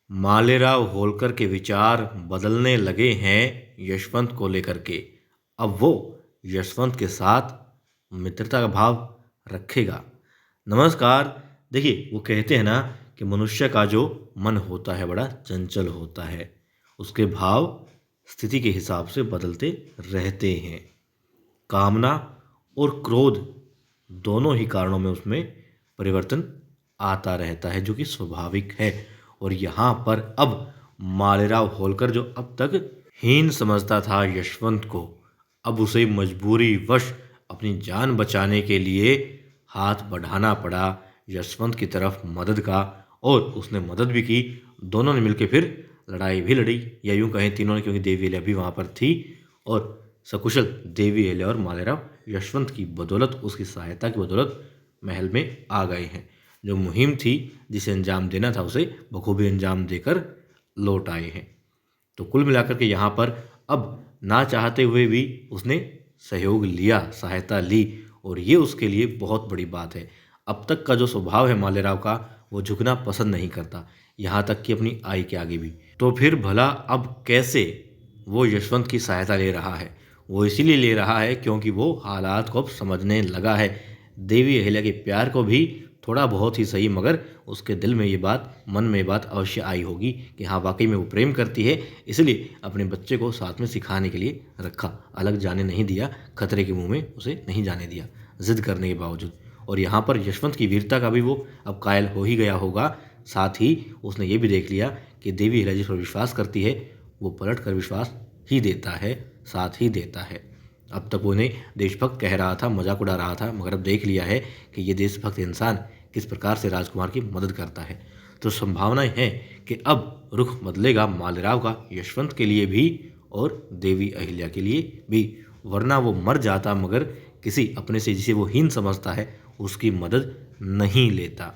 मालेराव होलकर के विचार बदलने लगे हैं यशवंत को लेकर के। अब वो यशवंत के साथ मित्रता का भाव रखेगा। नमस्कार। देखिए, वो कहते हैं ना कि मनुष्य का जो मन होता है बड़ा चंचल होता है, उसके भाव स्थिति के हिसाब से बदलते रहते हैं। कामना और क्रोध दोनों ही कारणों में उसमें परिवर्तन आता रहता है, जो कि स्वाभाविक है। और यहाँ पर अब मालेराव होलकर, जो अब तक हीन समझता था यशवंत को, अब उसे मजबूरी वश अपनी जान बचाने के लिए हाथ बढ़ाना पड़ा यशवंत की तरफ मदद का। और उसने मदद भी की। दोनों ने मिलकर फिर लड़ाई भी लड़ी, या यूं कहें तीनों ने, क्योंकि देवी अहिल्या भी वहाँ पर थी। और सकुशल देवी अहिल्या और मालेराव यशवंत की बदौलत, उसकी सहायता की बदौलत महल में आ गए हैं। जो मुहिम थी, जिसे अंजाम देना था, उसे बखूबी अंजाम देकर लौट आए हैं। तो कुल मिलाकर के यहाँ पर अब ना चाहते हुए भी उसने सहयोग लिया, सहायता ली, और ये उसके लिए बहुत बड़ी बात है। अब तक का जो स्वभाव है मालेराव का, वो झुकना पसंद नहीं करता, यहाँ तक कि अपनी आई के आगे भी। तो फिर भला अब कैसे वो यशवंत की सहायता ले रहा है? वो इसीलिए ले रहा है क्योंकि वो हालात को अब समझने लगा है। देवी अहिल्या के प्यार को भी थोड़ा बहुत ही सही, मगर उसके दिल में ये बात, मन में ये बात अवश्य आई होगी कि हाँ, वाकई में वो प्रेम करती है। इसलिए अपने बच्चे को साथ में सिखाने के लिए रखा, अलग जाने नहीं दिया, खतरे के मुंह में उसे नहीं जाने दिया, जिद करने के बावजूद। और यहाँ पर यशवंत की वीरता का भी वो अब कायल हो ही गया होगा। साथ ही उसने ये भी देख लिया कि देवी अहिल्या जिस पर विश्वास करती है, वो पलट कर विश्वास ही देता है, साथ ही देता है। अब तक उन्हें देशभक्त कह रहा था, मजाक उड़ा रहा था, मगर अब देख लिया है कि ये देशभक्त इंसान किस प्रकार से राजकुमार की मदद करता है। तो संभावनाएं हैं कि अब रुख बदलेगा मालेराव का यशवंत के लिए भी और देवी अहिल्या के लिए भी। वरना वो मर जाता, मगर किसी अपने से जिसे वो हीन समझता है उसकी मदद नहीं लेता।